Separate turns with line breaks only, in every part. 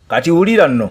kati wulira nno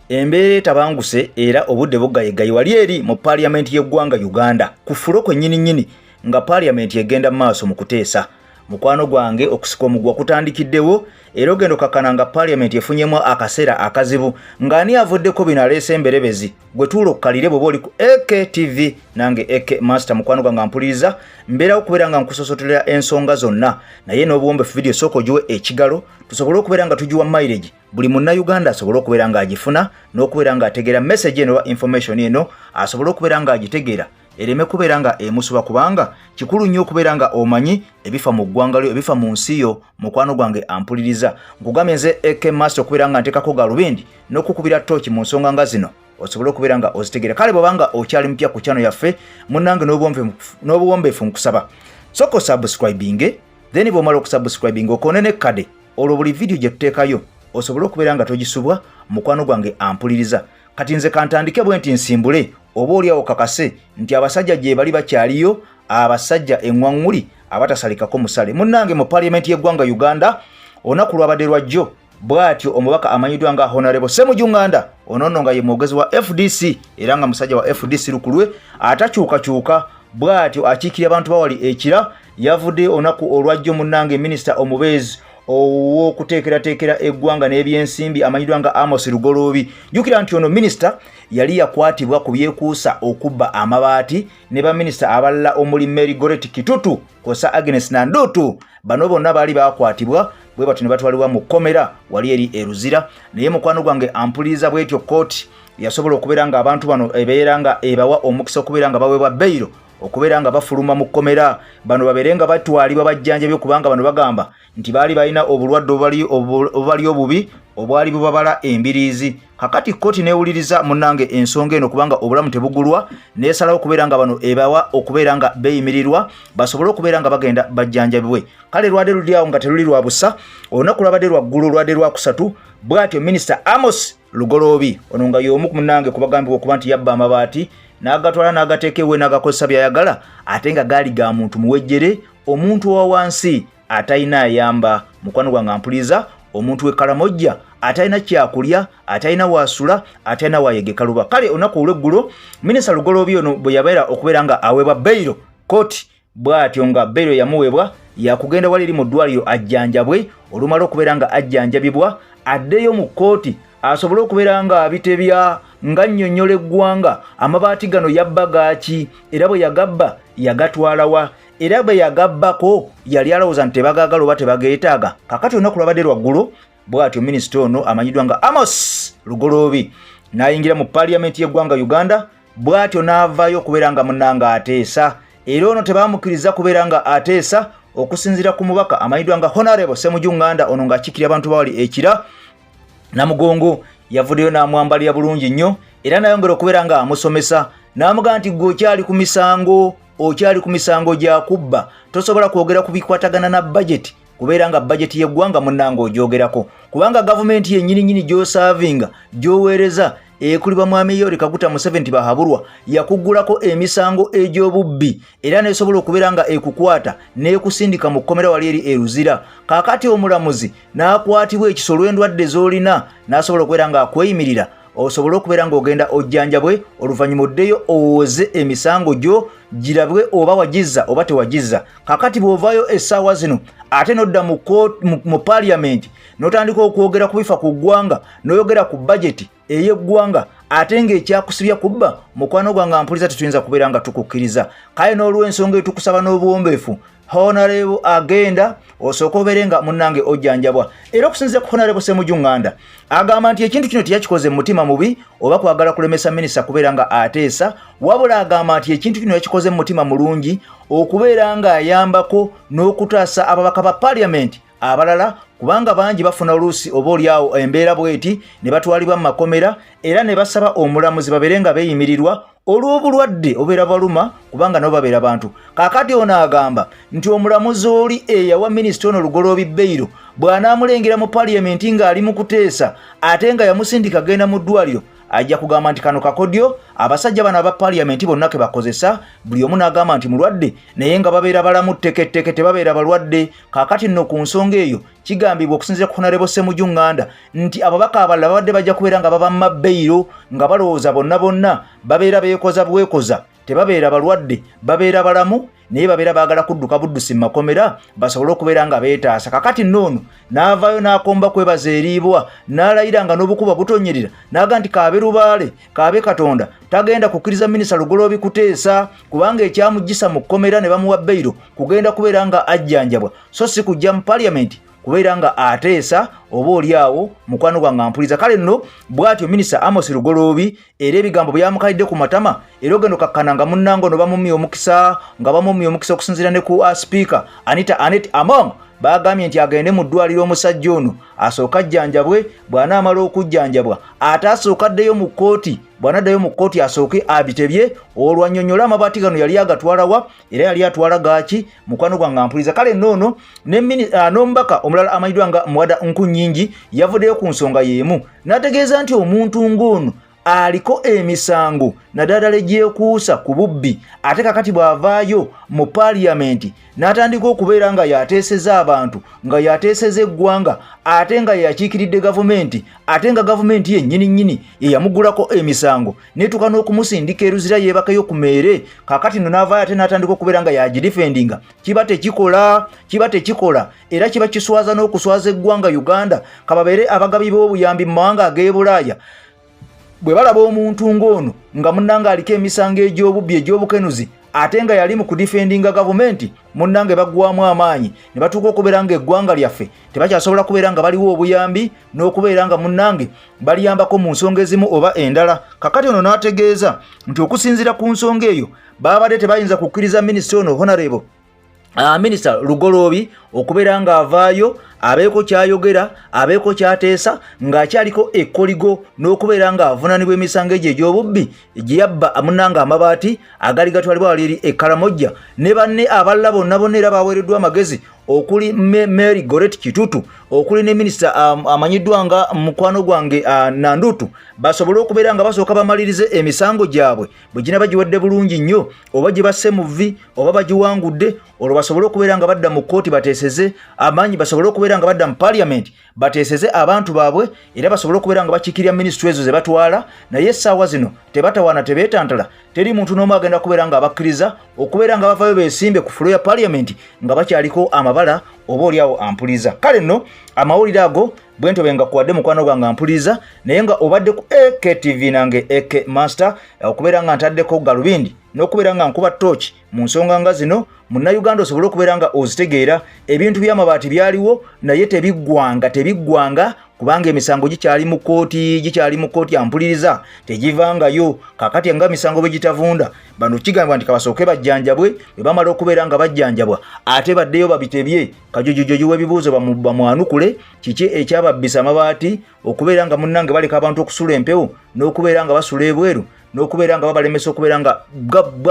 embeera etabanguse era obudde bugayigayi wali eri mu parliament y'eggwanga Uganda ku fulo kwennyini nga parliament egenda mu maaso mu kuteesa. Mukwano gwange okusika omugwa kutandikiddewo era ogenda okakkana nga parliament efunyemu akaseera akazibu ng'ani avuddeko bino aleese emberebezi gwe tuula okukalire bw'oba oli ku AKTV nange AK Master mukwano gwange ampuliriza mbeerawo okubeera nga nkusosotelera ensonga zonna naye n'obuwombefu video sooka ogiwe ekigalo tusobole okubeera nga tugiwa mileage buli munnayuganda asobole okubeera ng'agifuna n'okubeera ng'ategeera message eno oba information eno asobole okubeera ng'agitegeera ereme kubeera nga emusuba kubanga kikulu nnyo okubeera nga omanyi ebifa mu ggwanga lyo ebifa mu nsi yo mukwano gwange ampuliriza nkugambye nze AK Master okubeera nga nteekako galubindi n'okukubira tooki mu nsonga nga zino osobole okubeera nga ozitegeera kale bw'obanga okyali mpya ku channel yaffe munnange n'obuwombeefu nkusaba soko subscribing then bw'omala okusubscribing okoone ne kade olwo buli video gye tuteekayo osobole okubeera nga togisubwa mukwano gwange ampuliriza kati nze kantandike bwe nti nsimbule oba oliawo kakase nti abasajja gye bali bakyaliyo abasajja eŋŋwaŋŋuli abatasalikako musale munnange mu parliament y'eggwanga Uganda olunaku lwabadde lwajjo bw'atyo omubaka amanyiddwa nga Honorable Ssemujju Nganda ono nga ye mwogezi wa FDC era nga musajja wa FDC lukulwe atakyukakyuka bw'atyo akiikirira abantu bawali ekira yavudde olunaku olwajjo munnange minisita omubeezi ow'okuteekerateekera eggwanga n'ebyensimbi amanyiddwa nga Amos Lugoloobi jjukira nti ono minisita yali yakwatibwa ku byekuusa okubba amabaati ne baminisita abalala omuli Mary Goretti Kitutu kosa Agnes Nandutu bano bonna baali bakwatibwa bwe batyo ne batwalibwa mu kkomera wali eri eruzira naye mukwano gwange ampuliriza bw'etyo kooti yasobola okubeera nga abantu bano ebeera nga ebawa omukisa okubeera nga baweebwa beyiro okubeera nga bafuluma mu kkomera bano babeere nga batwalibwa bajjanjabye kubanga bano bagamba nti baali balina obulwadde obali obubi obwali bubabala embiriizi kakati kkooti neewuliriza munnange ensonga eno kubanga obulamu tebugulwa neesalawo okubeera nga bano ebawa okubeera nga beeyimirirwa basobole okubeera nga bagenda bajjanjabibwe kale lwadde luli awo nga teluli lwa busa olunaku lwabadde lwaggulu lwadde lwakusatu bw'atyo minisita Amos Lugoloobi ono nga y'omu munnange kubagambibwa okuba nti yabba amabaati n'agatwala n'agateeka ewe n'agakozesa byayagala ate nga gaali ga muntu muwejjere omuntu owa wansi atalina ayamba mukwano gwange ampuliriza omuntu w'ekkalamojja atalina kyakulya atalina wasula atalina wayegeka luba kale olunaku olw'eggulo minisita Lugoloobi ono bwe yabeera okubeera nga aweebwa beyiro kooti bw'atyo nga beyiro yamuweebwa yakugenda wali eri mu ddwaliro ajjanjabwe olumala okubeera nga ajjanjabibwa addeyo mu kooti asobole okubeera nga abitebya nga nnyonnyola eggwanga amabaati gano yabba gaaki era bwe yagabba yagatwalawa era bwe yagabbako yali alowooza nti tebagaagala oba tebageetaaga kakati olunaku lwabadde lwaggulu bw'atyo minisita ono amanyiddwa nga Amos Lugoloobi n'ayingira mu parliament y'eggwanga Uganda bw'atyo n'avaayo okubeera nga munnanga ateesa era ono tebamukkiriza kubeera nga ateesa okusinziira ku mubaka amanyiddwa nga Honorable Ssemujju Nganda ono ng'akiikirira abantu bawali ekira Namugongo yavuddeyo n'amwambalira bulungi nnyo era nayongera okubeera nga amusomesa n'amugamba nti gwe okyali ku misango gya kubba tosobola kwogera ku bikwatagana na budget kubeera nga budget y'eggwanga munnanga ogyogerako kubanga gavumenti yennyini gy'osaavinga gy'oweereza ekulibwa mwami Yoweri Kaguta Museveni bahabulwa yakuggulako emisango egy'obubbi era nesobola okubeera nga ekukwata n'ekusindika mu kkomera wali eri eruzira kaakati omulamuzi n'akwatibwa ekisolo endwadde z'olina n'asobola okubeera nga akweyimirira osobola okubeera nga ogenda ojjanjabwe oluvannyuma oddeyo owoze emisango gyo girabwe oba wagizza oba tewagizza kakati bw'ovaayo essaawa zino ate nodda mu parliament n'otandika okwogera ku bifa ku ggwanga n'oyogera ku budget ey'eggwanga ate ng'ekyakusibya kubba mukwano gwange ampuliriza tetuyinza kubeera nga tukukkiriza kale n'olw'ensonga etukusaba n'obuwombeefu Honorable agenda osooka obeere nga munnange ojjanjabwa era okusinziira ku Honorable Ssemujju Nganda agamba nti ekintu kino teyakikoze mu mutima mubi oba kwagala kulemesa minisita kubeera nga ateesa wabula agamba nti ekintu kino yakikoze mu mutima mulungi okubeera nga ayambako n'okutaasa ababaka ba parliament abalala kubanga bangi bafuna oluusi oba oliawo embeera bweti ne batwalibwa mu makomera era ne basaba omulamuzi babeere nga beeyimirirwa olw'obulwadde obeera baluma kubanga nabo babeera bantu kaakati ono agamba nti omulamuzi oli eyawa minisita ono Lugoloobi beyiro bw'anaamulengera mu parliament ng'ali mu kuteesa ate nga yamusindika genda mu ddwaliro ajja kugamba nti kano kakodyo abasajja bano aba parliament bonna ke bakozesa buli omu n'agamba nti mulwadde naye nga babeera balamu tteketeke tebabeera balwadde. Kaakati nno ku nsonga eyo kigambibwa okusinziira ku Honorable Ssemujju Nganda nti ababaka abalala babadde bajja kubeera nga baba mabbeiro nga balowooza bonna babeera beekoza bwekoza tebabeera balwadde babeera balamu naye babeera baagala kudduka buddusi mu makomera basobole okubeera nga beetaasa. Kakati noono n'avaayo n'akomba kwebaza eriibwa n'alayira nga n'obukuba butonyerera n'aga nti kaabe Lubaale kaabe Katonda tagenda kukkiriza Minisita Lugoloobi kuteesa kubanga ekyamugisa mu kkomera ne bamuwa bbeiro kugenda kubeera nga ajjanjabwa so si kujja mu Parliament kubeera nga ateesa oba oliawo mukwano gwange ampuliza. Kale nno bw'atyo Minisita Amos Lugoloobi era ebigambo byamukalidde ku matama era ogenda okakkana nga munnango no bamumya omukisa nga bamumya omukisa okusinziira ne ku Speaker Anita Anet Among bagambye nti agende mu ddwaliro omusajja ono asooka ajjanjabwe bw'anaamala okujjanjabwa ate asooka addeyo mu kkooti bw'anaddayo mu kkooti asooke abitebye olwannyonnyola amabaati gano yali agatwalawa era yali atwala gaaki mukwano gwange ampuliza. Kale noono n'omubaka omulala amanyiddwa nga Mwada Nkunnyingi yavuddeyo ku nsonga y'emu n'ategeeza nti omuntu ng'ono aliko emisango naddala egyekuusa ku bubbi ate kakati bw'avaayo mu Parliament n'atandika okubeera nga yateeseza abantu nga yateeseza eggwanga ate nga yakiikiridde gavumenti ate nga gavumenti yennyini yeyamugulako emisango netuuka n'okumusindika eruzira yeebakayo ku meere. Kakati nno n'avaayo ate n'atandika okubeera nga yagidifendinga kiba tekikola era kiba kiswaza n'okuswaza eggwanga Uganda kababeere abagabi b'obuyambi mu mawanga ag'e bwe balaba omuntu ng'ono nga munnange aliko emisango egy'obubbi egy'obukenuzi ate nga yali mu kudifendinga gavumenti munnange baggwamu amaanyi ne batuuka okubeera nga eggwanga lyaffe tebakyasobola kubeera nga baliwo obuyambi n'okubeera nga munnange baliyambako mu nsonga ezimu oba endala. Kakati ono n'ategeeza nti okusinziira ku nsonga eyo baabadde tebayinza kukkiriza minisita ono Honorable Minisita Lugoloobi okubeera nga avaayo abeeko kyayogera abeeko kyateesa ng'akyaliko ekkoligo n'okubeera nga avunaanibwa emisango egyo egy'obubbi gye yabba munnange amabaati agali gatwalibwa wali eri e Karamojja ne banne abalala bonna era baweereddwa amagezi okuli Mary Goret Kitutu okuli ne minisita amanyiddwa nga mukwano gwange Nandutu basobole okubeera nga basooka bamalirize emisango gyabwe bwe gina bagiwadde bulungi nnyo oba gye basse mu vvi oba bagiwangudde olwo basobole okubeera nga badda mu kkooti bateeseze amaanyi basobole okubeera nga badda mu Parliament bateeseze abantu baabwe era basobole okubeera nga bakiikirira minisitule ezo ze batwala naye essaawa zino tebatawaana tebeetantala teri muntu n'omu agenda kubeera nga abakkiriza okubeera nga bavaayo beesimbe ku fulo ya Parliament nga bakyaliko amabala oba oliawo ampuliza. Kale nno amawulire ago bwento benga kuwadde mukwano gwange ampuliza naye nga obadde ku AKTV nange AK Master okubeera nga ntaddeko galubindi n'okubeera nga nkuba torch mu nsonga nga zino Munnayuganda osobole okubeera nga ozitegeera ebintu by'amabaati byaliwo naye tebiggwanga kubanga emisango gikyali mu kkooti ampuliriza tegivangayo. Kakati nga misango bwe gitavunda bano kigambwa nti kabasooke bajjanjabwe bwe bamala okubeera nga bajjanjabwa ate baddeyo babitebye kajojojojo w'ebibuuzo bamwanukule kiki ekyababbisa amabaati okubeera nga munnange baleka abantu okusula empewo n'okubeera nga basula ebweru n'okubeera nga babalemesa okubeera nga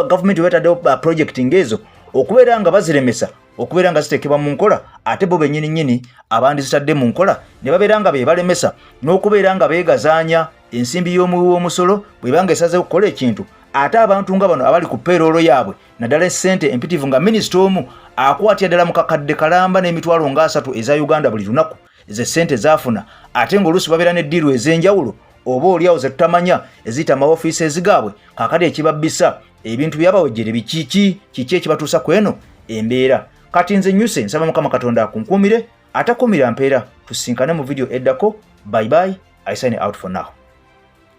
gavumenti wetaddewo project ngezo okubeera nga baziremesa okubeera nga ziteekebwa mu nkola ate bo bennyini abandi zitadde mu nkola ne babeera nga bebalemesa n'okubeera nga beegazaanya ensimbi y'omuwi w'omusolo bwebanga esaze okukola ekintu ate abantu nga bano abali ku payroll yaabwe naddala essente empitivu nga minisita omu akwatya ddala mu kakadde kalamba n'emitwalo nga 3 eza Uganda buli lunaku ze ssente zaafuna ate ng'oluusi babeera n'eddiiru ez'enjawulo oba oliawo ze tutamanya eziyita amaofiisi ezigaabwe kakati ekibabbisa ebintu byabawejjere kiki ekibatuusa ku eno embeera. Kati nze nyuse nsaba Mukama Katonda akunkuumire atakuumira mpeera tusinkane mu video eddako. Bye bye, I sign out for now.